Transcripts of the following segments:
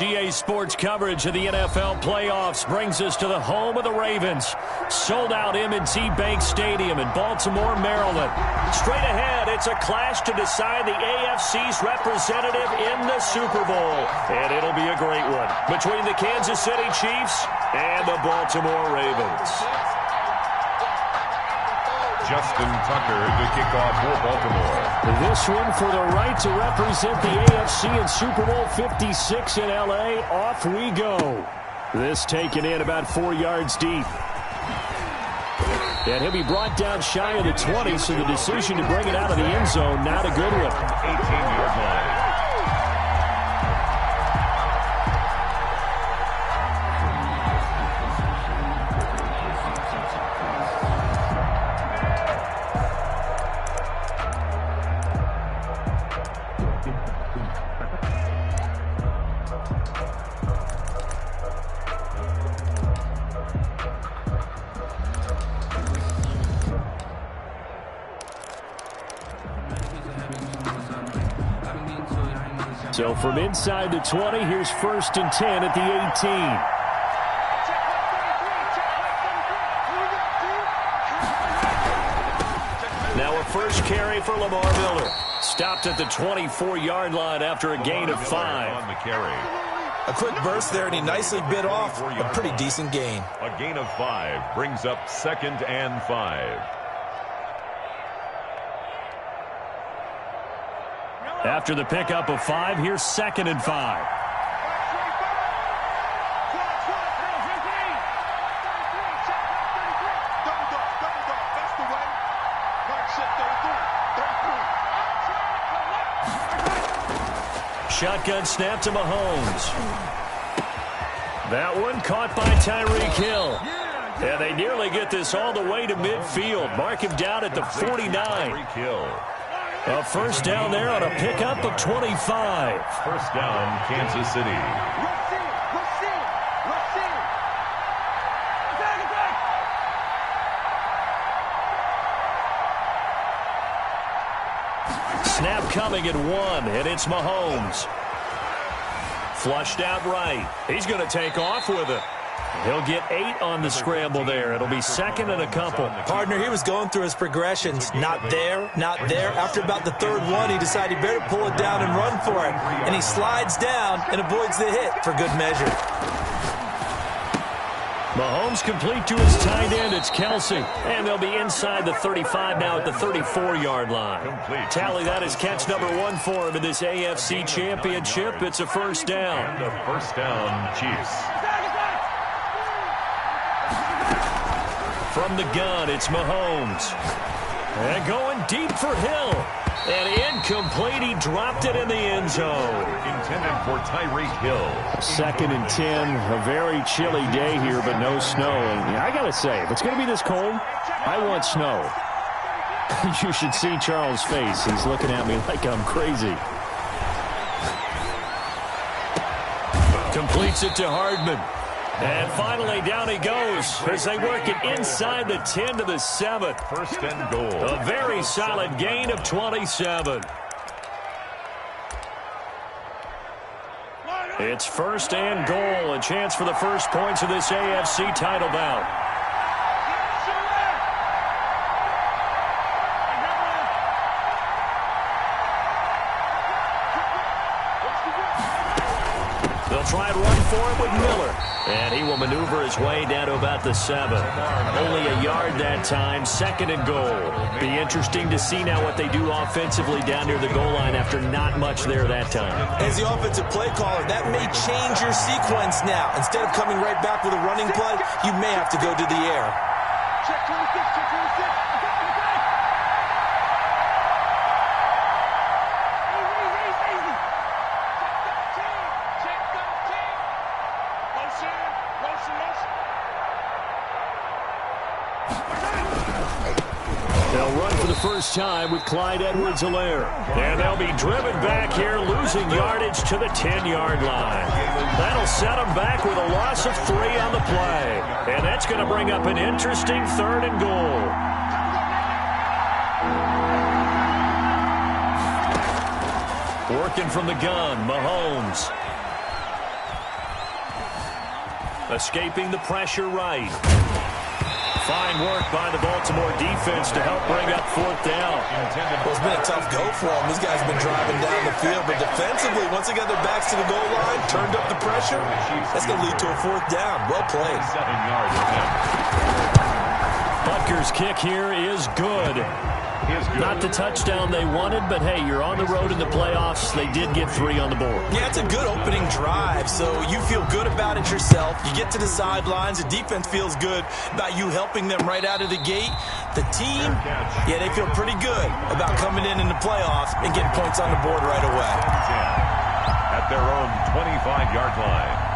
EA Sports coverage of the NFL playoffs brings us to the home of the Ravens. Sold out M&T Bank Stadium in Baltimore, Maryland. Straight ahead, it's a clash to decide the AFC's representative in the Super Bowl. And it'll be a great one between the Kansas City Chiefs and the Baltimore Ravens. Justin Tucker to kick off for Baltimore. This one for the right to represent the AFC in Super Bowl 56 in L.A. Off we go. This taken in about 4 yards deep. And he'll be brought down shy of the 20, so the decision to bring it out of the end zone, not a good one. 18-yard line. So from inside the 20, here's 1st and 10 at the 18. Now a first carry for Lamar Miller. Stopped at the 24-yard line after a gain of 5. On the carry. A quick burst there, and he nicely bit off a pretty decent gain. A gain of 5 brings up 2nd and 5. After the pickup of 5, here's 2nd and 5. Shotgun snap to Mahomes. That one caught by Tyreek Hill. And they nearly get this all the way to midfield. Mark him down at the 49. Tyreek Hill. A first down there on a pickup of 25. First down, Kansas City. Snap coming at 1, and it's Mahomes. Flushed out right. He's going to take off with it. He'll get 8 on the scramble there. It'll be 2nd and a couple. Partner, he was going through his progressions. Not there, not there. After about the 3rd one, he decided he better pull it down and run for it. And he slides down and avoids the hit for good measure. Mahomes complete to his tight end. It's Kelsey. And they'll be inside the 35 now at the 34-yard line. Tally that is catch number 1 for him in this AFC Championship. It's a first down. The first down, Chiefs. From the gun, it's Mahomes. And going deep for Hill. And incomplete. He dropped it in the end zone. Intended for Tyreek Hill. 2nd and 10. A very chilly day here, but no snow. And I got to say, if it's going to be this cold, I want snow. You should see Charles' face. He's looking at me like I'm crazy. Completes it to Hardman. And finally, down he goes as they work it inside the 10 to the 7. First and goal. A very solid gain of 27. It's 1st and goal. A chance for the first points of this AFC title bout. They'll try and run for it with Miller. And he will maneuver his way down to about the 7. Only a yard that time, 2nd and goal. Be interesting to see now what they do offensively down near the goal line after not much there that time. As the offensive play caller, that may change your sequence now. Instead of coming right back with a running play, you may have to go to the air. Check 26, check 26. They'll run for the first time with Clyde Edwards-Helaire. And they'll be driven back here, losing yardage to the 10-yard line. That'll set them back with a loss of 3 on the play. And that's going to bring up an interesting 3rd and goal. Working from the gun, Mahomes. Escaping the pressure right. Fine work by the Baltimore defense to help bring up fourth down. Well, it's been a tough go for them. These guys have been driving down the field, but defensively, once they got their backs to the goal line, turned up the pressure, that's going to lead to a fourth down. Well played. 7 yards of him. Butker's kick here is good. Not the touchdown they wanted, but hey, you're on the road in the playoffs. They did get 3 on the board. Yeah, it's a good opening drive, so you feel good about it yourself. You get to the sidelines. The defense feels good about you helping them right out of the gate. The team, yeah, they feel pretty good about coming in the playoffs and getting points on the board right away. At their own 25-yard line.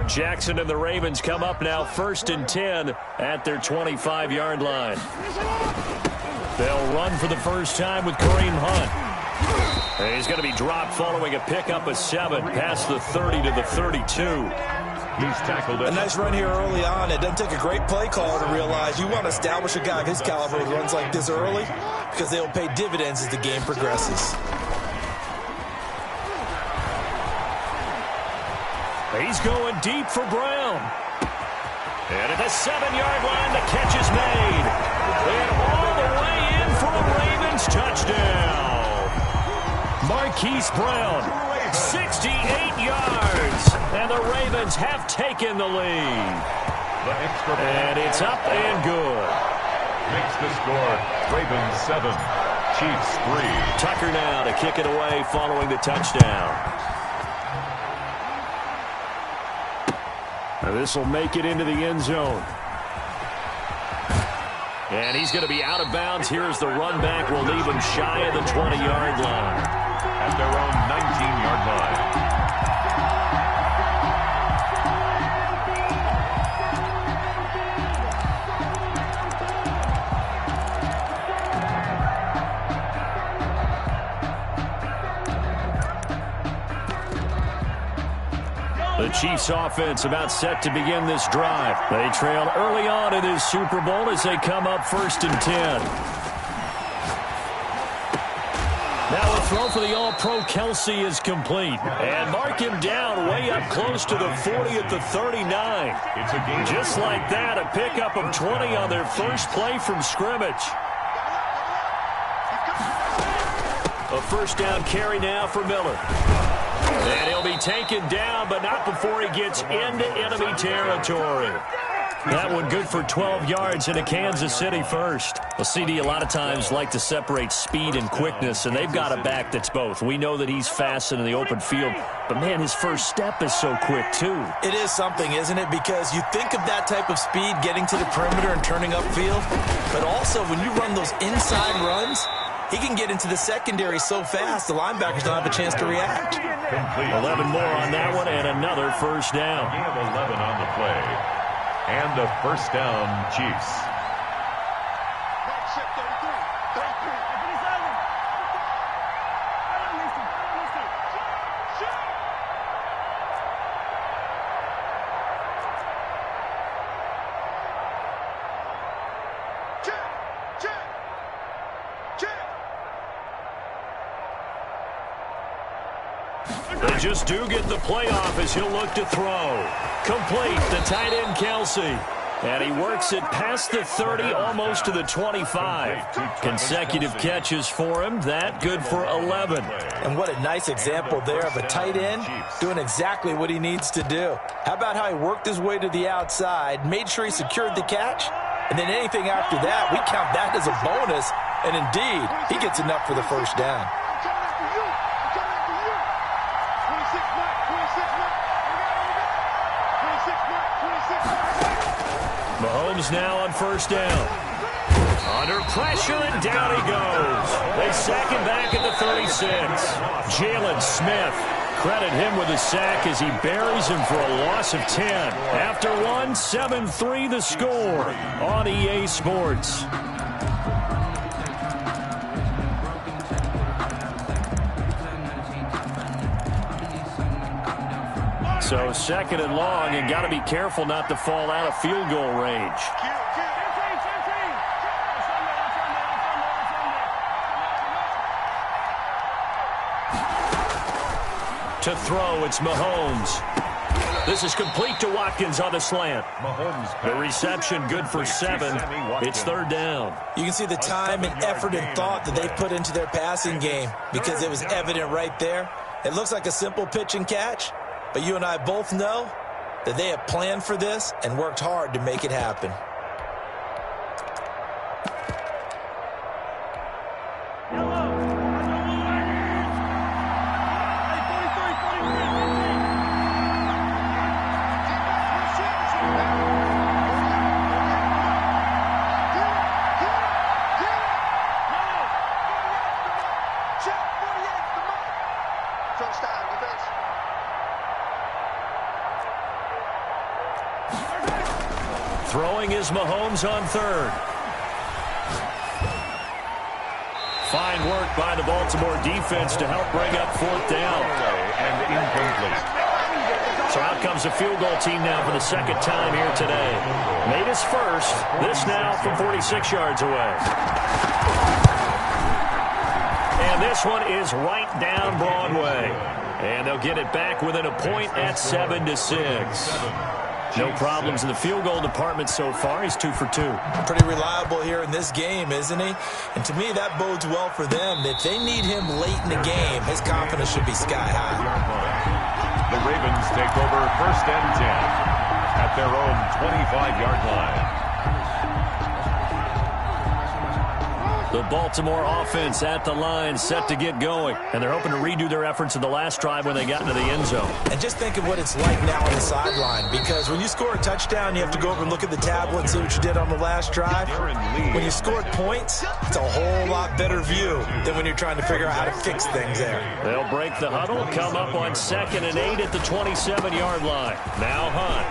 Jackson and the Ravens come up now 1st and 10 at their 25-yard line. They'll run for the first time with Kareem Hunt. And he's going to be dropped following a pickup of 7 past the 30 to the 32. He's tackled it. A nice run here early on. It doesn't take a great play caller to realize you want to establish a guy of his caliber who runs like this early because they'll pay dividends as the game progresses. He's going deep for Brown. And at the 7-yard line, the catch is made. And all the way in for a Ravens touchdown. Marquise Brown, 68 yards. And the Ravens have taken the lead. And it's up and good. Makes the score Ravens 7, Chiefs 3. Tucker now to kick it away following the touchdown. Now this will make it into the end zone. And he's going to be out of bounds. Here's the run back. Will leave him shy of the 20-yard line. At their own 19-yard line. The Chiefs offense about set to begin this drive. They trail early on in this Super Bowl as they come up 1st and 10. Now a throw for the All-Pro Kelsey is complete. And mark him down way up close to the 40 at the 39. It's a game. Just like that, a pickup of 20 on their first play from scrimmage. A first down carry now for Miller. And he'll be taken down, but not before he gets into enemy territory. That one good for 12 yards into Kansas City first. Well, CD a lot of times like to separate speed and quickness, and they've got a back that's both. We know that he's fast in the open field, but, man, his first step is so quick, too. It is something, isn't it? Because you think of that type of speed getting to the perimeter and turning upfield, but also when you run those inside runs, he can get into the secondary so fast, the linebackers don't have a chance to react. 11 more on that one, and another first down. Gain of 11 on the play. And a first down, Chiefs. They just do get the playoff as he'll look to throw. Complete, the tight end Kelsey. And he works it past the 30, almost to the 25. Consecutive catches for him. That good for 11. And what a nice example there of a tight end doing exactly what he needs to do. How about how he worked his way to the outside, made sure he secured the catch, and then anything after that, we count that as a bonus. And indeed, he gets enough for the first down. Mahomes now on first down. Under pressure, and down he goes. They sack him back at the 36. Jalen Smith, credit him with a sack as he buries him for a loss of 10. After one, 7-3 the score on EA Sports. So second and long, and got to be careful not to fall out of field goal range. To throw, it's Mahomes. This is complete to Watkins on the slant. The reception good for 7. It's 3rd down. You can see the time and effort and thought that they put into their passing game because it was evident right there. It looks like a simple pitch and catch, but you and I both know that they have planned for this and worked hard to make it happen. Throwing is Mahomes on 3rd. Fine work by the Baltimore defense to help bring up 4th down. And incomplete. So out comes the field goal team now for the 2nd time here today. Made his first. This now from 46 yards away. And this one is right down Broadway. And they'll get it back within a point at 7-6. No problems in the field goal department so far. He's 2 for 2. Pretty reliable here in this game, isn't he? And to me, that bodes well for them. If they need him late in the game, his confidence should be sky high. The Ravens take over 1st and 10 at their own 25-yard line. The Baltimore offense at the line, set to get going. And they're hoping to redo their efforts in the last drive when they got into the end zone. And just think of what it's like now on the sideline, because when you score a touchdown, you have to go over and look at the tablet and see what you did on the last drive. When you scored points, it's a whole lot better view than when you're trying to figure out how to fix things there. They'll break the huddle, come up on 2nd and 8 at the 27-yard line. Now Hunt.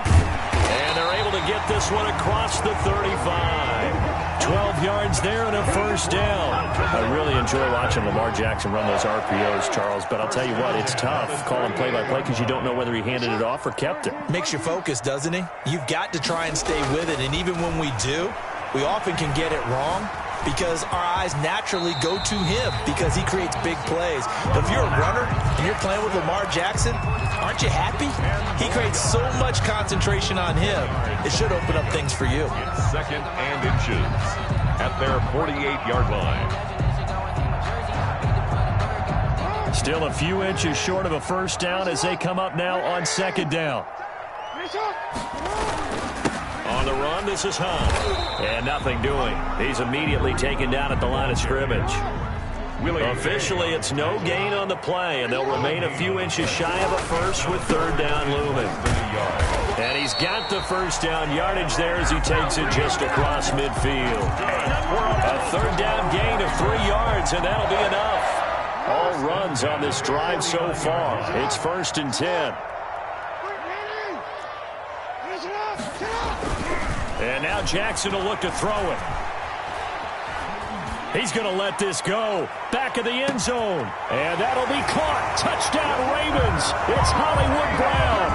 And they're able to get this one across the 35. 12 yards there and a 1st down. I really enjoy watching Lamar Jackson run those RPOs, Charles, but I'll tell you what, it's tough calling play-by-play because you don't know whether he handed it off or kept it. Makes you focus, doesn't he? You've got to try and stay with it, and even when we do, we often can get it wrong because our eyes naturally go to him because he creates big plays. But if you're a runner and you're playing with Lamar Jackson, aren't you happy? He creates so much concentration on him. It should open up things for you. It's 2nd and inches at their 48-yard line. Still a few inches short of a 1st down as they come up now on 2nd down. On the run, this is Hunt. And nothing doing. He's immediately taken down at the line of scrimmage. Officially, it's no gain on the play, and they'll remain a few inches shy of a first with 3rd down looming. And he's got the 1st down yardage there as he takes it just across midfield. A 3rd down gain of 3 yards, and that'll be enough. All runs on this drive so far. It's 1st and 10. And now Jackson will look to throw it. He's going to let this go. Back of the end zone. And that'll be caught. Touchdown, Ravens. It's Hollywood Brown.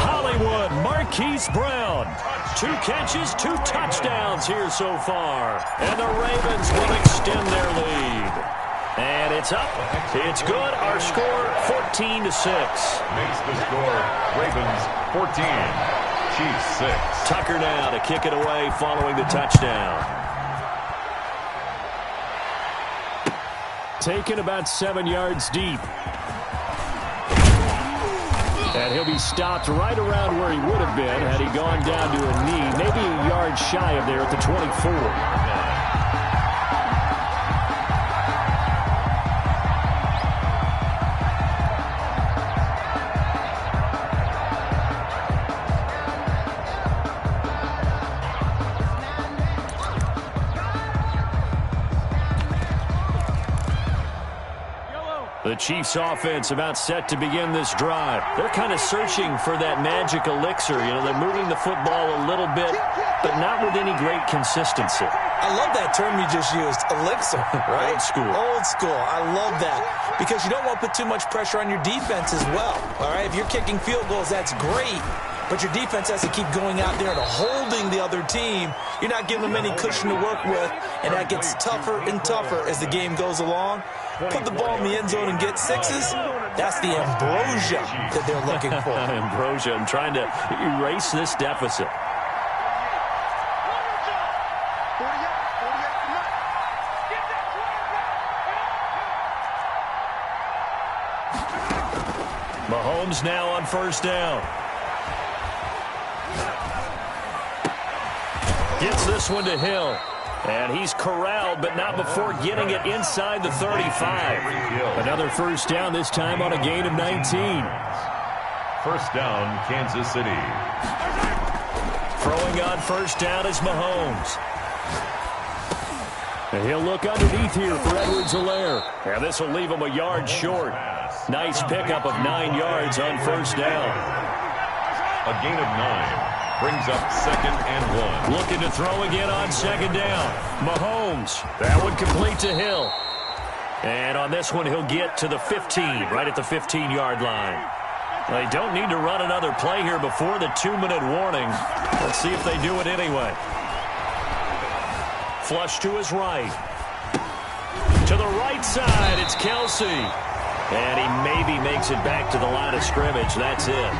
Hollywood, Marquise Brown. 2 catches, 2 touchdowns here so far. And the Ravens will extend their lead. And it's up. It's good. Our score, 14-6. Makes the score, Ravens 14. Chiefs 6. Tucker now to kick it away following the touchdown. Taken about 7 yards deep. And he'll be stopped right around where he would have been had he gone down to a knee, maybe a yard shy of there at the 24. The Chiefs offense about set to begin this drive. They're kind of searching for that magic elixir. You know, they're moving the football a little bit, but not with any great consistency. I love that term you just used, elixir, right? Old school. Old school. I love that because you don't want to put too much pressure on your defense as well, all right? If you're kicking field goals, that's great, but your defense has to keep going out there and holding the other team. You're not giving them any cushion to work with, and that gets tougher and tougher as the game goes along. Put the ball in the end zone and get 6s, That's the ambrosia that they're looking for. Ambrosia, and trying to erase this deficit. Mahomes now on first down. Gets this one to Hill. And he's corralled, but not before getting it inside the 35. Another first down, this time on a gain of 19. First down, Kansas City. Throwing on first down is Mahomes. And he'll look underneath here for Edwards-Helaire. And this will leave him a yard short. Nice pickup of 9 yards on first down. A gain of 9. Brings up 2nd and 1. Looking to throw again on 2nd down. Mahomes. That one complete to Hill. And on this one, he'll get to the 15, right at the 15-yard line. They don't need to run another play here before the 2-minute warning. Let's see if they do it anyway. Flush to his right. To the right side, it's Kelsey. And he maybe makes it back to the line of scrimmage. That's it.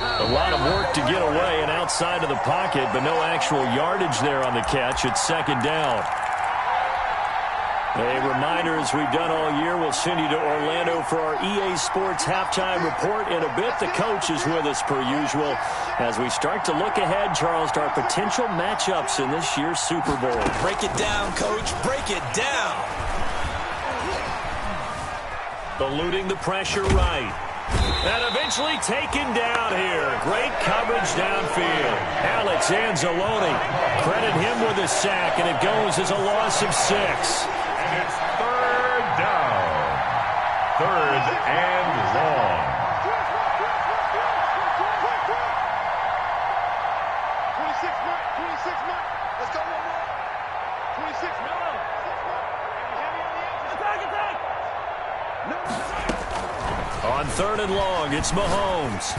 A lot of work to get away and outside of the pocket, but no actual yardage there on the catch. It's 2nd down. A reminder, as we've done all year, we'll send you to Orlando for our EA Sports halftime report. In a bit, the coach is with us per usual as we start to look ahead, Charles, to our potential matchups in this year's Super Bowl. Break it down, Coach. Break it down. Eluding the pressure right. And eventually taken down here. Great coverage downfield. Alex Anzalone. Credit him with a sack, and it goes as a loss of 6. And it's 3rd down. 3rd and long. 26 Mike. 26 Mike. Let's go one more. 26 Mike. Attack. No. On 3rd and long, it's Mahomes.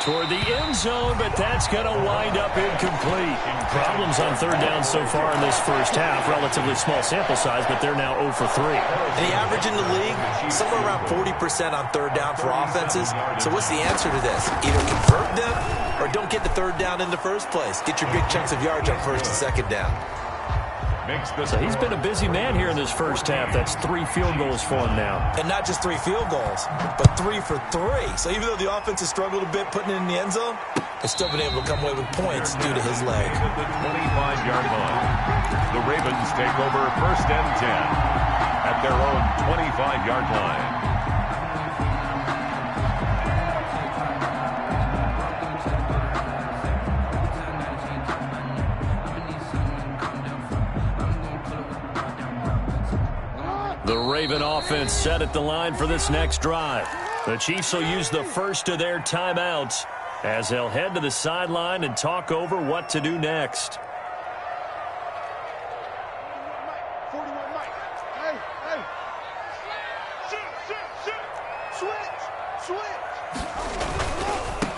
Toward the end zone, but that's going to wind up incomplete. Problems on 3rd down so far in this first half. Relatively small sample size, but they're now 0 for 3. And the average in the league, somewhere around 40% on 3rd down for offenses. So what's the answer to this? Either convert them or don't get the 3rd down in the first place. Get your big chunks of yards on 1st and 2nd down. So he's been a busy man here in this first half. That's 3 field goals for him now. And not just 3 field goals, but 3 for 3. So even though the offense has struggled a bit putting it in the end zone, they've still been able to come away with points due to his leg. The 25-yard line. The Ravens take over 1st and 10 at their own 25-yard line. The Raven offense set at the line for this next drive. The Chiefs will use the first of their timeouts as they'll head to the sideline and talk over what to do next. 41 Mike. Hey. Switch.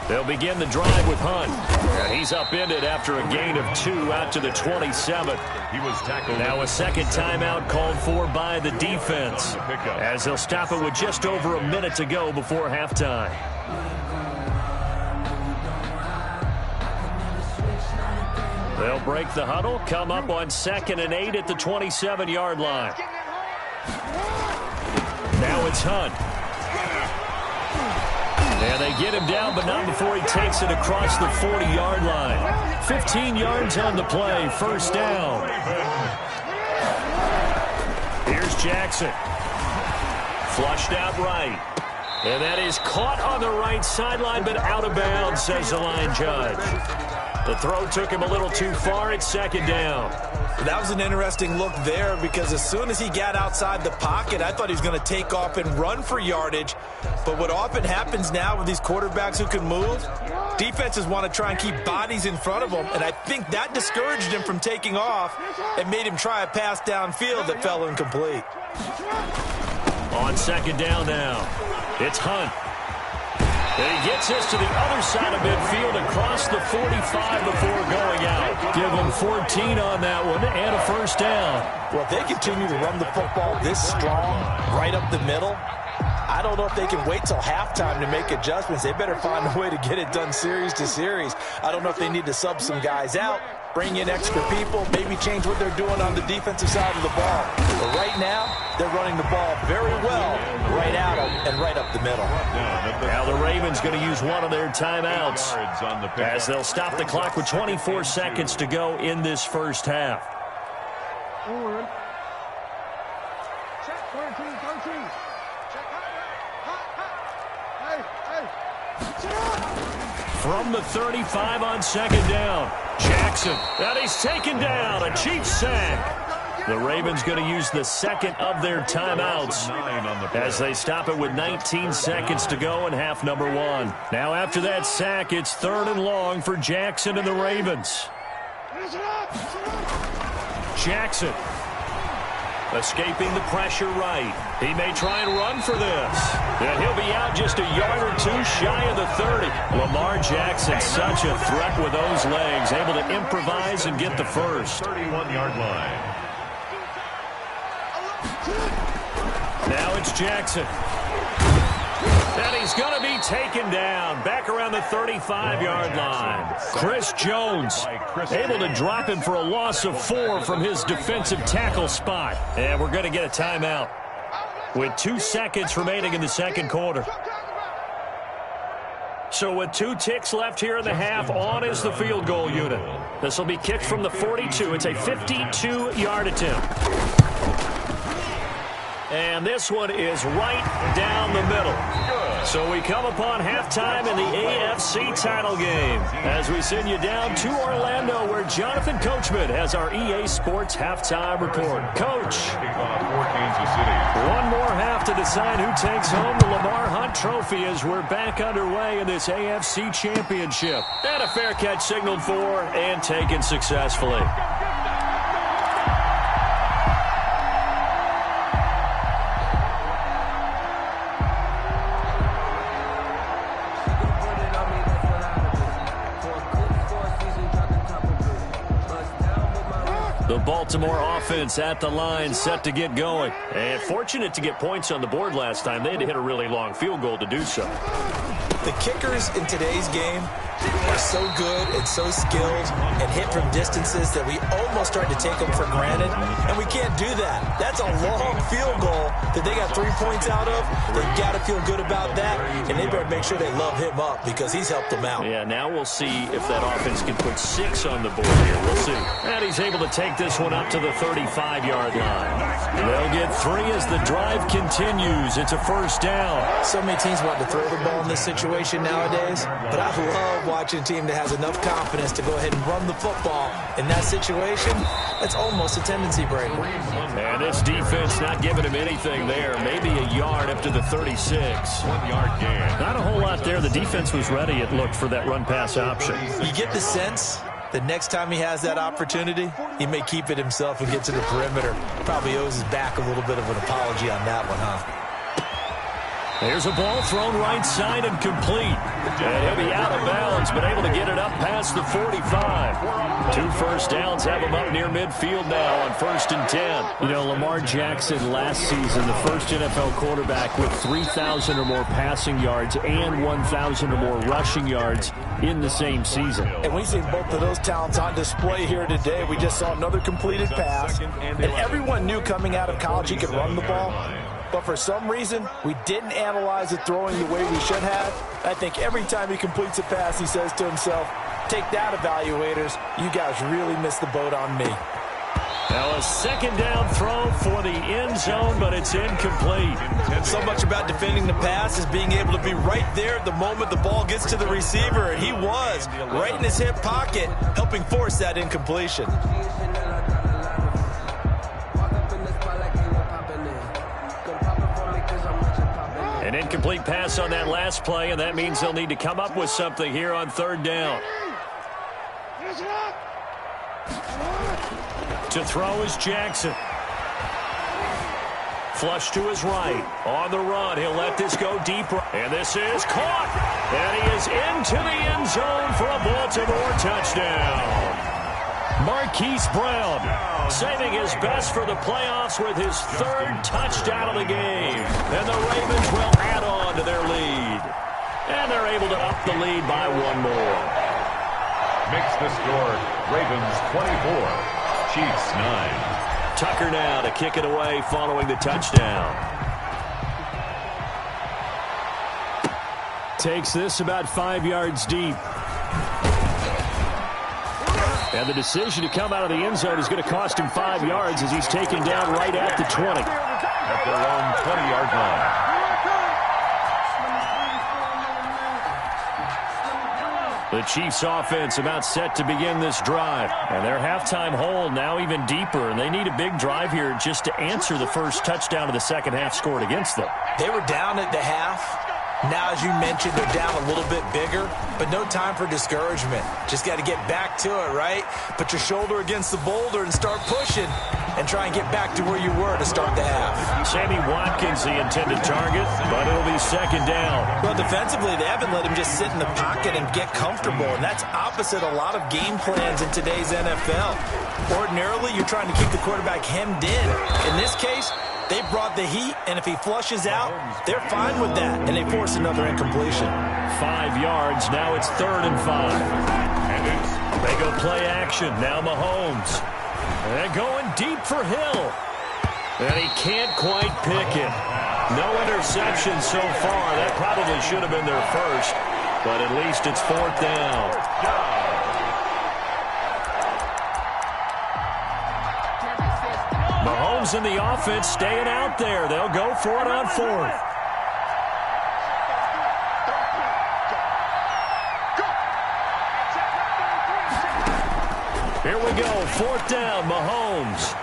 They'll begin the drive with Hunt. And he's upended after a gain of 2 out to the 27. He was tackled. Now a second timeout called for by the defense as they'll stop it with just over a minute to go before halftime. They'll break the huddle, come up on 2nd and 8 at the 27-yard line. Now it's Hunt. And they get him down, but not before he takes it across the 40-yard line. 15 yards on the play, first down. Here's Jackson. Flushed out right. And that is caught on the right sideline, but out of bounds, says the line judge. The throw took him a little too far. It's 2nd down. That was an interesting look there because as soon as he got outside the pocket, I thought he was going to take off and run for yardage. But what often happens now with these quarterbacks who can move, defenses want to try and keep bodies in front of them, and I think that discouraged him from taking off and made him try a pass downfield that fell incomplete. On 2nd down now, it's Hunt. And he gets this to the other side of midfield across the 45 before going out. Give him 14 on that one and a first down. Well, if they continue to run the football this strong right up the middle, I don't know if they can wait till halftime to make adjustments. They better find a way to get it done series to series. I don't know if they need to sub some guys out, bring in extra people, maybe change what they're doing on the defensive side of the ball. But right now, they're running the ball very well right out and right up the middle. Now the Ravens going to use one of their timeouts as they'll stop the clock with 24 seconds to go in this first half. Check 13. From the 35 on second down, Jackson. And he's taken down. A Chiefs sack. The Ravens going to use the second of their timeouts as they stop it with 19 seconds to go in half number one. Now after that sack, it's 3rd and long for Jackson and the Ravens. Jackson escaping the pressure right. He may try and run for this. And he'll be out just a yard or two shy of the 30. Lamar Jackson, such a threat with those legs, able to improvise and get the first. 31-yard line. Now it's Jackson. And he's going to be taken down back around the 35-yard line. Chris Jones able to drop him for a loss of 4 from his defensive tackle spot. And we're going to get a timeout with 2 seconds remaining in the second quarter. So with 2 ticks left here in the half, on is the field goal unit. This will be kicked from the 42. It's a 52-yard attempt. And this one is right down the middle. So we come upon halftime in the AFC title game as we send you down to Orlando where Jonathan Coachman has our EA Sports halftime report. Coach, one more half to decide who takes home the Lamar Hunt Trophy as we're back underway in this AFC Championship. And a fair catch signaled for and taken successfully. The Baltimore offense at the line, set to get going. And fortunate to get points on the board last time. They had to hit a really long field goal to do so. The kickers in today's game are so good and so skilled and hit from distances that we almost start to take them for granted, and we can't do that. That's a long field goal that they got 3 points out of. They've got to feel good about that, and they better make sure they love him up because he's helped them out. Yeah, now we'll see if that offense can put 6 on the board here. We'll see. And he's able to take this one up to the 35-yard line. They'll get 3 as the drive continues. It's a first down. So many teams want to throw the ball in this situation nowadays, but I love watching a team that has enough confidence to go ahead and run the football. In that situation, that's almost a tendency breaker. And this defense not giving him anything there. Maybe a yard up to the 36. 1-yard gain. Not a whole lot there. The defense was ready, it looked, for that run-pass option. You get the sense the next time he has that opportunity, he may keep it himself and get to the perimeter. Probably owes his back a little bit of an apology on that one, huh? There's a ball thrown right side and complete. And he'll be out of bounds, but able to get it up past the 45. 2 first downs have him up near midfield now on 1st and 10. You know, Lamar Jackson last season, the first NFL quarterback with 3,000 or more passing yards and 1,000 or more rushing yards in the same season. And we've seen both of those talents on display here today. We just saw another completed pass. And everyone knew coming out of college he could run the ball. But for some reason, we didn't analyze it throwing the way we should have. I think every time he completes a pass, he says to himself, take that, evaluators. You guys really missed the boat on me. Now a second down throw for the end zone, but it's incomplete. So much about defending the pass is being able to be right there at the moment the ball gets to the receiver. And he was right in his hip pocket, helping force that incompletion. An incomplete pass on that last play, and that means they'll need to come up with something here on 3rd down. To throw is Jackson. Flush to his right. On the run, he'll let this go deeper. And this is caught. And he is into the end zone for a Baltimore touchdown. Marquise Brown saving his best for the playoffs with his third touchdown of the game. And the Ravens will add on to their lead. And they're able to up the lead by one more. Makes the score Ravens 24, Chiefs 9. Tucker now to kick it away following the touchdown. Takes this about 5 yards deep. And the decision to come out of the end zone is going to cost him 5 yards as he's taken down right at the 20. At their own 20-yard line. The Chiefs offense about set to begin this drive. And their halftime hole now even deeper. And they need a big drive here just to answer the first touchdown of the second half scored against them. They were down at the half. Now, as you mentioned, they're down a little bit bigger, but no time for discouragement. Just got to get back to it, right? Put your shoulder against the boulder and start pushing and try and get back to where you were to start the half. Sammy Watkins, the intended target, but it'll be second down. Well, defensively, they haven't let him just sit in the pocket and get comfortable, and that's opposite a lot of game plans in today's NFL. Ordinarily, you're trying to keep the quarterback hemmed in. In this case, they brought the heat, and if he flushes out, they're fine with that, and they force another incompletion. 5 yards, now it's 3rd and 5. And they go play action, now Mahomes. And going deep for Hill. And he can't quite pick it. No interception so far. That probably should have been their first, but at least it's 4th down. Mahomes and the offense staying out there. They'll go for it on 4th. Here we go, 4th down, Mahomes.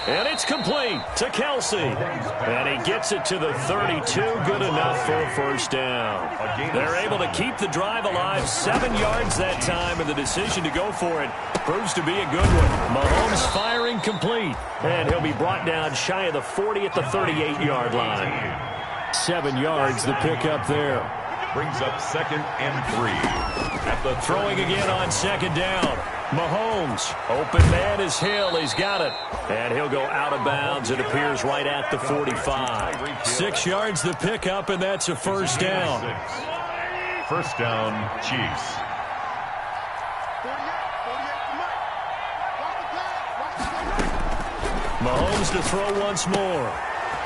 And it's complete to Kelsey. And he gets it to the 32, good enough for a first down. They're able to keep the drive alive, 7 yards that time, and the decision to go for it proves to be a good one. Mahomes firing complete, and he'll be brought down shy of the 40 at the 38-yard line. 7 yards, the pickup there. Brings up 2nd and 3. At the throwing again on 2nd down. Mahomes, open man is Hill. He's got it. And he'll go out of bounds. It appears right at the 45. 6 yards the pickup, and that's a first down. First down, Chiefs. Mahomes to throw once more.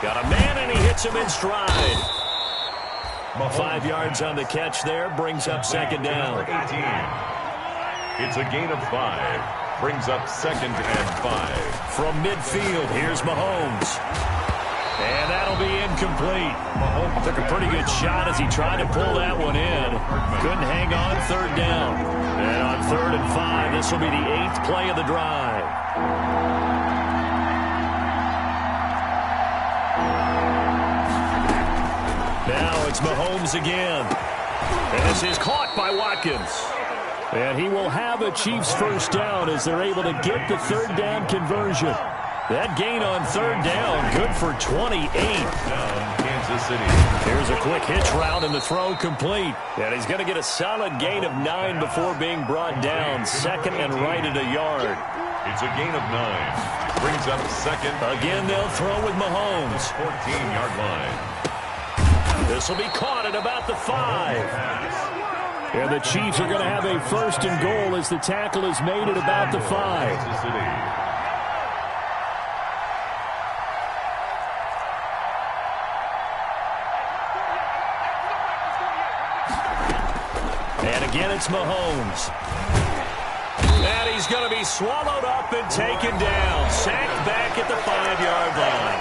Got a man, and he hits him in stride. 5 yards on the catch there. Brings up 2nd down. 18. It's a gain of 5. Brings up 2nd and 5. From midfield, here's Mahomes. And that'll be incomplete. Mahomes took a pretty good shot as he tried to pull that one in. Couldn't hang on, 3rd down. And on 3rd and 5, this will be the 8th play of the drive. Now it's Mahomes again. And this is caught by Watkins. And he will have a Chiefs first down as they're able to get the 3rd down conversion. That gain on 3rd down, good for 28. Kansas City. Here's a quick hitch route and the throw complete. And he's going to get a solid gain of 9 before being brought down. 2nd and right at a yard. It's a gain of 9. Brings up 2nd. Again, they'll throw with Mahomes. 14-yard line. This will be caught at about the 5. And the Chiefs are going to have a 1st and goal as the tackle is made at about the 5. Kansas City. And again, it's Mahomes. And he's going to be swallowed up and taken down. Sacked back at the 5-yard line.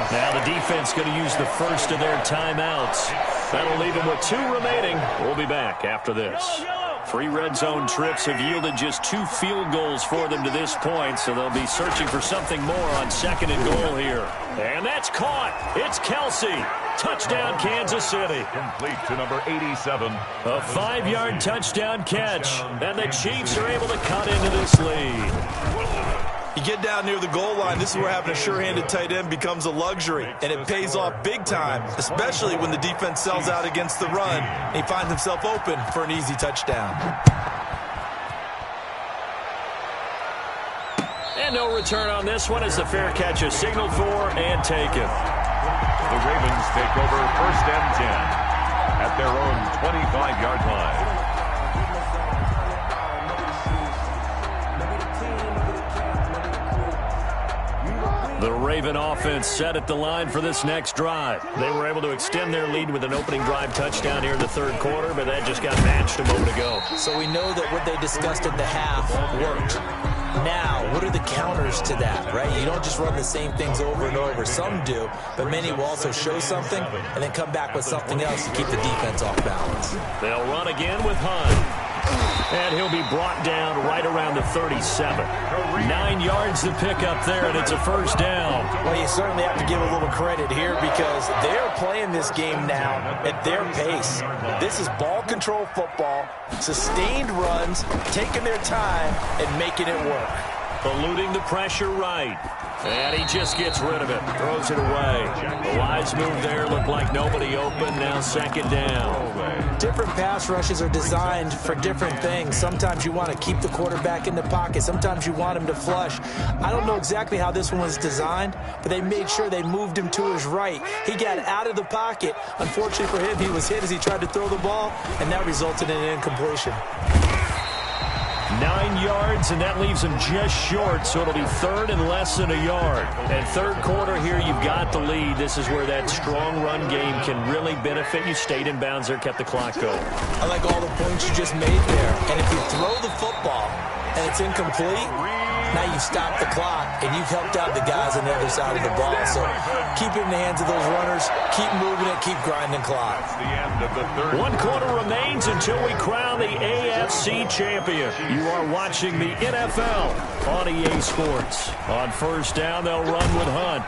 Now the defense going to use the first of their timeouts. That'll leave them with 2 remaining. We'll be back after this. 3 red zone trips have yielded just 2 field goals for them to this point, so they'll be searching for something more on 2nd and goal here. And that's caught. It's Kelsey. Touchdown, Kansas City. Complete to number 87. A 5-yard touchdown catch. And the Chiefs are able to cut into this lead. You get down near the goal line, this is where having a sure-handed tight end becomes a luxury, and it pays off big time, especially when the defense sells out against the run, and he finds himself open for an easy touchdown. And no return on this one as the fair catch is signaled for and taken. The Ravens take over 1st and 10 at their own 25-yard line. The Raven offense set at the line for this next drive. They were able to extend their lead with an opening drive touchdown here in the 3rd quarter, but that just got matched a moment ago. So we know that what they discussed at the half worked. Now, what are the counters to that, right? You don't just run the same things over and over. Some do, but many will also show something and then come back with something else to keep the defense off balance. They'll run again with Hunt. And he'll be brought down right around the 37. 9 yards to pick up there, and it's a 1st down. Well, you certainly have to give a little credit here because they're playing this game now at their pace. This is ball control football, sustained runs, taking their time, and making it work. Eluding the pressure right. And he just gets rid of it. Throws it away. The wise move there looked like nobody open. Now 2nd down. Different pass rushes are designed for different things. Sometimes you want to keep the quarterback in the pocket. Sometimes you want him to flush. I don't know exactly how this one was designed, but they made sure they moved him to his right. He got out of the pocket. Unfortunately for him, he was hit as he tried to throw the ball, and that resulted in an incompletion. 9 yards, and that leaves him just short, so it'll be 3rd and less than a yard. And 3rd quarter here, you've got the lead. This is where that strong run game can really benefit you. Stayed in bounds there, kept the clock going. I like all the points you just made there. And if you throw the football and it's incomplete, now you've stopped the clock, and you've helped out the guys on the other side of the ball. So keep it in the hands of those runners. Keep moving it. Keep grinding clock. The end of the 3rd. 1 quarter remains until we crown the AFC champion. You are watching the NFL on EA Sports. On 1st down, they'll run with Hunt.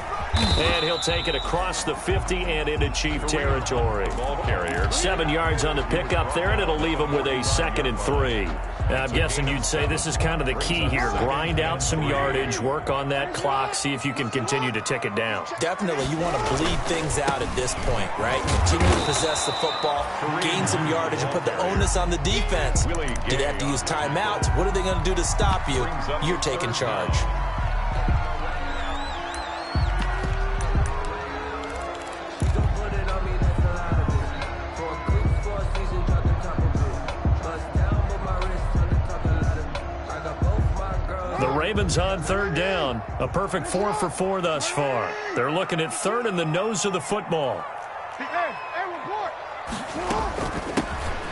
And he'll take it across the 50 and into Chief territory. Ball carrier. 7 yards on the pickup there, and it'll leave him with a 2nd and 3. Now, I'm guessing you'd say this is kind of the key here. Grind out some yardage, work on that clock, see if you can continue to tick it down. Definitely, you want to bleed things out at this point, right? Continue to possess the football, gain some yardage, and put the onus on the defense. Do they have to use timeouts? What are they going to do to stop you? You're taking charge. Ravens on 3rd down. A perfect 4 for 4 thus far. They're looking at 3rd and the nose of the football.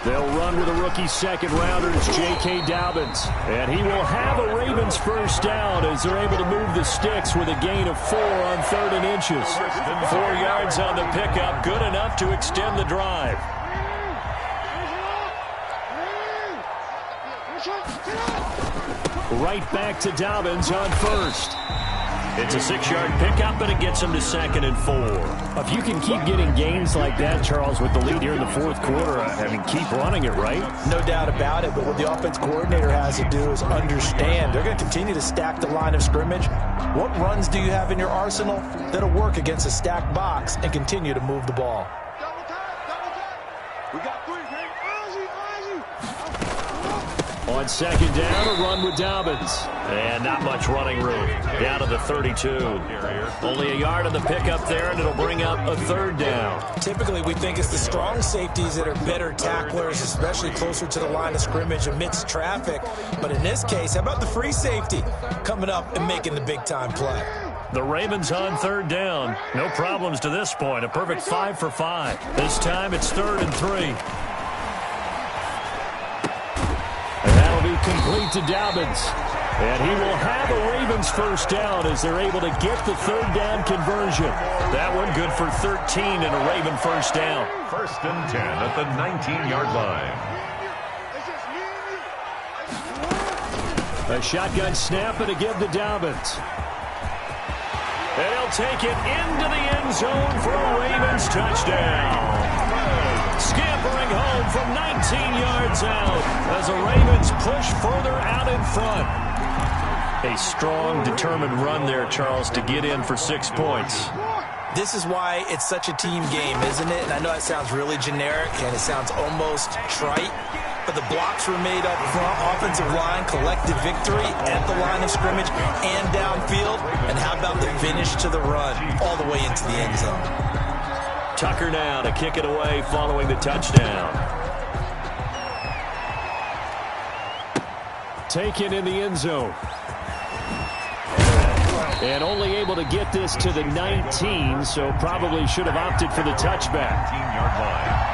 They'll run with a rookie 2nd rounder. It's J.K. Dobbins. And he will have a Ravens 1st down as they're able to move the sticks with a gain of 4 on 3rd and inches. 4 yards on the pickup. Good enough to extend the drive. Right back to Dobbins on 1st. It's a 6-yard pickup, and it gets him to 2nd and 4. If you can keep getting gains like that, Charles, with the lead here in the 4th quarter, keep running it, right? No doubt about it, but what the offense coordinator has to do is understand they're going to continue to stack the line of scrimmage. What runs do you have in your arsenal that'll work against a stacked box and continue to move the ball? We got 3, man. On 2nd down, a run with Dobbins. And not much running room. Down to the 32. Only a yard on the pickup there, and it'll bring up a 3rd down. Typically, we think it's the strong safeties that are better tacklers, especially closer to the line of scrimmage amidst traffic. But in this case, how about the free safety coming up and making the big-time play? The Ravens on 3rd down. No problems to this point. A perfect 5 for 5. This time it's 3rd and 3. And that'll be complete to Dobbins. And he will have a Ravens 1st down as they're able to get the 3rd down conversion. That one good for 13 and a Raven 1st down. 1st and 10 at the 19-yard line. A shotgun snap and a give to Dobbins. And he'll take it into the end zone for a Ravens touchdown. Scampering home from 19 yards out as the Ravens push further out in front. A strong, determined run there, Charles, to get in for 6 points. This is why it's such a team game, isn't it? And I know it sounds really generic and it sounds almost trite, but the blocks were made up front. Offensive line, collective victory at the line of scrimmage and downfield. And how about the finish to the run all the way into the end zone? Tucker now to kick it away following the touchdown. Taken in the end zone. And only able to get this to the 19, so probably should have opted for the touchback. 19-yard line.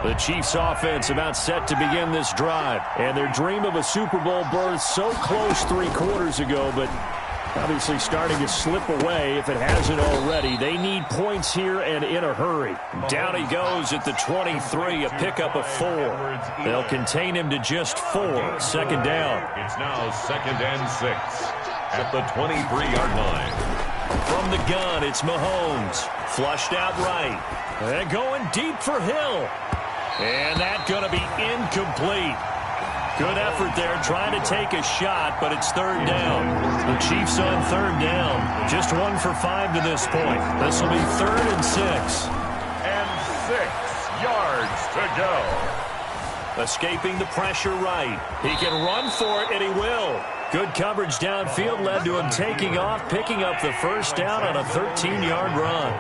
The Chiefs offense about set to begin this drive. And their dream of a Super Bowl berth so close 3 quarters ago, but obviously starting to slip away if it hasn't already. They need points here and in a hurry. Down he goes at the 23, a pickup of 4. They'll contain him to just 4. Second down. It's now 2nd and 6 at the 23-yard line. From the gun, it's Mahomes. Flushed out right. And going deep for Hill. And that's going to be incomplete. Good effort there trying to take a shot, but it's 3rd down. The Chiefs on 3rd down. Just 1 for 5 to this point. This will be 3rd and 6. And 6 yards to go. Escaping the pressure right. He can run for it, and he will. Good coverage downfield led to him taking off, picking up the 1st down on a 13-yard run.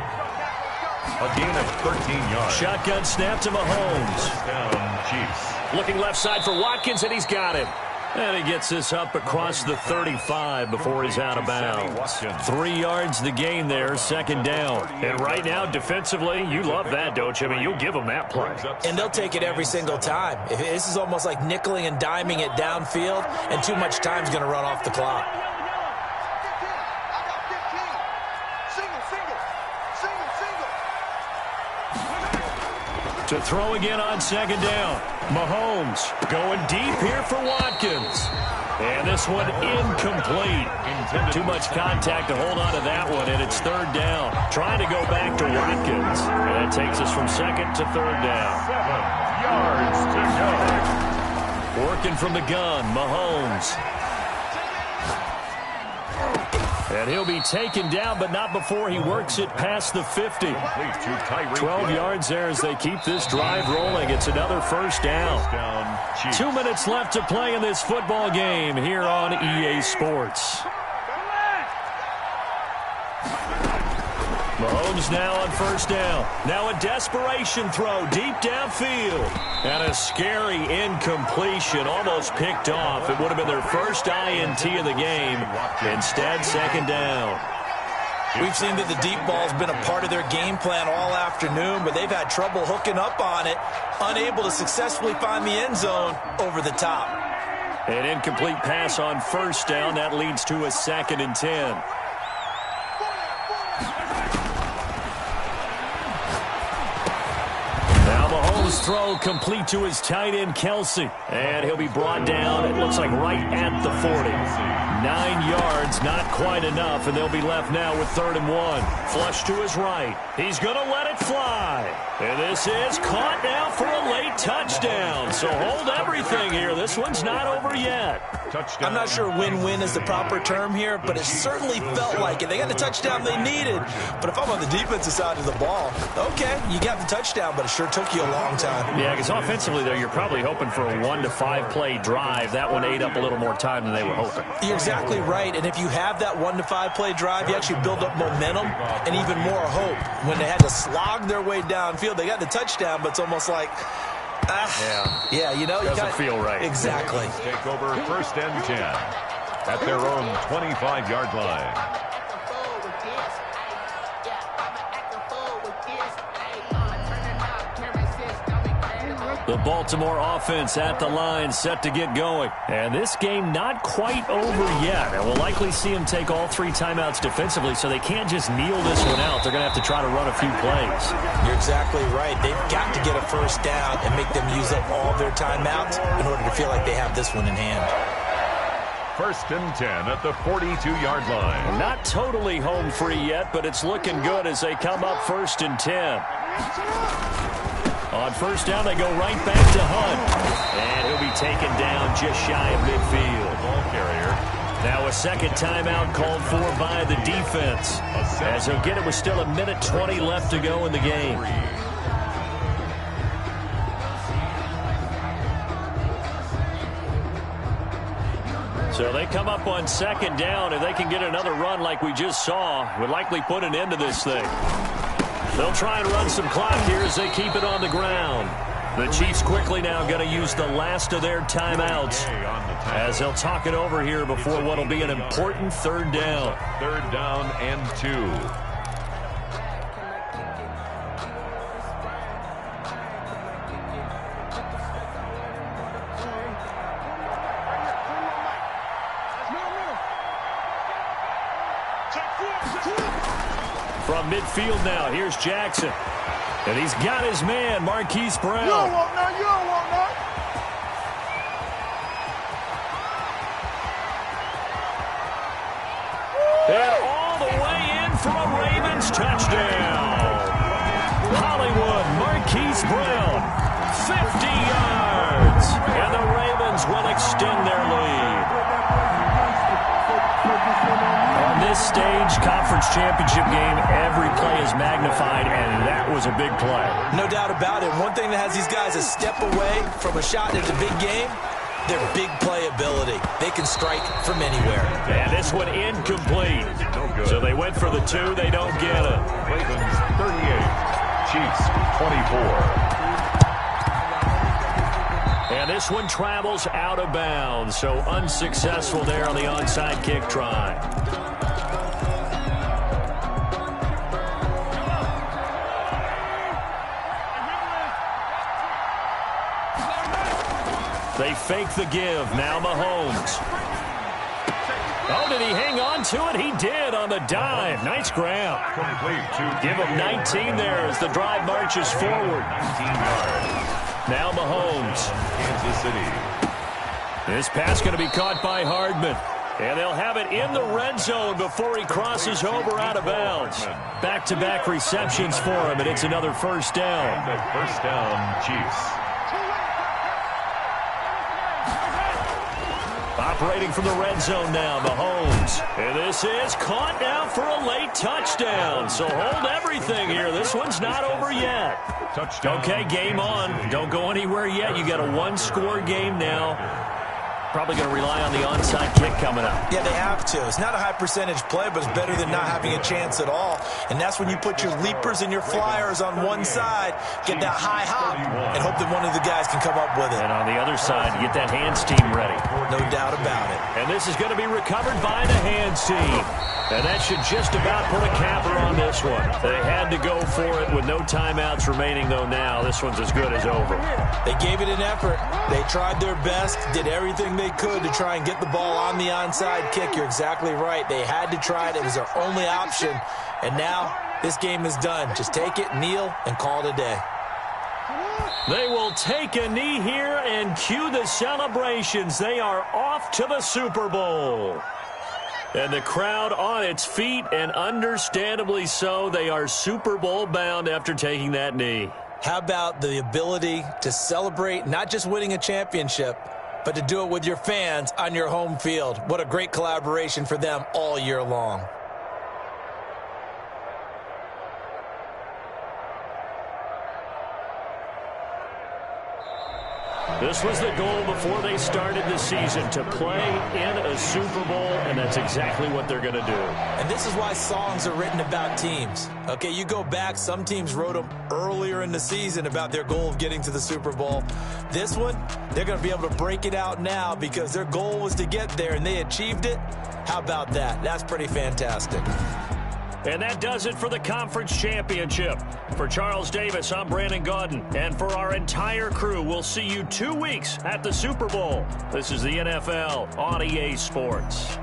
A gain of 13 yards. Shotgun snap to Mahomes. Down Chiefs. Looking left side for Watkins, and he's got him. And he gets this up across the 35 before he's out of bounds. 3 yards the gain there, 2nd down. And right now, defensively, you love that, don't you? I mean, you'll give them that play. And they'll take it every single time. This is almost like nickeling and diming it downfield, and too much time's going to run off the clock. To throw again on 2nd down. Mahomes going deep here for Watkins. And this one incomplete. Too much contact to hold on to that one, and it's 3rd down. Trying to go back to Watkins. And that takes us from 2nd to 3rd down. 7 yards to go. Working from the gun, Mahomes. And he'll be taken down, but not before he works it past the 50. 12 yards there as they keep this drive rolling. It's another 1st down. 2 minutes left to play in this football game here on EA Sports. Mahomes now on 1st down. Now a desperation throw deep downfield. And a scary incompletion, almost picked off. It would have been their first INT of the game. Instead, 2nd down. We've seen that the deep ball's been a part of their game plan all afternoon, but they've had trouble hooking up on it, unable to successfully find the end zone over the top. An incomplete pass on 1st down. That leads to a 2nd and 10. Throw complete to his tight end, Kelsey. And he'll be brought down, it looks like right at the 40. 9 yards, not quite enough, and they'll be left now with 3rd and 1. Flush to his right. He's going to let it fly. And this is caught now for a late touchdown. So hold everything here. This one's not over yet. I'm not sure win-win is the proper term here, but it certainly felt like it. They got the touchdown they needed. But if I'm on the defensive side of the ball, okay, you got the touchdown, but it sure took you a long time. Yeah, because offensively there, you're probably hoping for a 1 to 5 play drive. That one ate up a little more time than they were hoping. You're exactly right. And if you have that 1 to 5 play drive, you actually build up momentum and even more hope. When they had to slog their way downfield, they got the touchdown, but it's almost like, yeah, you know, doesn't feel right. Exactly. Take over 1st and 10 at their own 25-yard line. The Baltimore offense at the line, set to get going. And this game not quite over yet. And we'll likely see them take all 3 timeouts defensively, so they can't just kneel this one out. They're going to have to try to run a few plays. You're exactly right. They've got to get a 1st down and make them use up all their timeouts in order to feel like they have this one in hand. 1st and 10 at the 42-yard line. Not totally home free yet, but it's looking good as they come up 1st and 10. On 1st down, they go right back to Hunt. And he'll be taken down just shy of midfield. Ball carrier. Now a second timeout called for by the defense. As he'll get it with still 1:20 left to go in the game. So they come up on second down. If they can get another run like we just saw, would likely put an end to this thing. They'll try and run some clock here as they keep it on the ground. The Chiefs quickly now going to use the last of their timeouts as they'll talk it over here before what will be an important third down. Third down and 2. From midfield now, here's Jackson. And he's got his man, Marquise Brown. You don't want none. You don't want none. And all the way in for a Ravens touchdown. Hollywood, Marquise Brown, 50 yards. And the Ravens will extend their lead. On this stage, conference championship game, every play is magnified, and that was a big play. No doubt about it. One thing that has these guys a step away from a shot in the big game, their big play ability. They can strike from anywhere. And this one incomplete. No good. So they went for the 2. They don't get it. Ravens 38. Chiefs 24. And this one travels out of bounds. So unsuccessful there on the onside kick try. They fake the give. Now Mahomes. Oh, did he hang on to it? He did on the dive. Nice grab. Give him 19 there as the drive marches forward. 19 yards. Now Mahomes. Kansas City. This pass going to be caught by Hardman. And they'll have it in the red zone before he crosses over out of bounds. Back-to-back receptions for him, and it's another first down. First down, Chiefs. Operating from the red zone now, Mahomes. And this is caught now for a late touchdown. So hold everything here. This one's not over yet. Touchdown. Okay, game on. Don't go anywhere yet. You got a one-score game now. Probably going to rely on the onside kick coming up. Yeah, they have to. It's not a high percentage play, but it's better than not having a chance at all. And that's when you put your leapers and your flyers on one side, get that high hop, and hope that one of the guys can come up with it. And on the other side, get that hands team ready. No doubt about it. And this is going to be recovered by the hands team. And that should just about put a capper on this one. They had to go for it with no timeouts remaining, though now. This one's as good as over. They gave it an effort. They tried their best, did everything they could to try and get the ball on the onside kick. You're exactly right. They had to try it. It was their only option. And now this game is done. Just take it, kneel, and call it a day. They will take a knee here and cue the celebrations. They are off to the Super Bowl. And the crowd on its feet, and understandably so. They are Super Bowl bound after taking that knee. How about the ability to celebrate not just winning a championship, but to do it with your fans on your home field? What a great collaboration for them all year long. This was the goal before they started the season, to play in a Super Bowl, and that's exactly what they're going to do. And this is why songs are written about teams. Okay, you go back, some teams wrote them earlier in the season about their goal of getting to the Super Bowl. This one, they're going to be able to break it out now because their goal was to get there, and they achieved it. How about that? That's pretty fantastic. And that does it for the conference championship. For Charles Davis, I'm Brandon Gaudin. And for our entire crew, we'll see you 2 weeks at the Super Bowl. This is the NFL on EA Sports.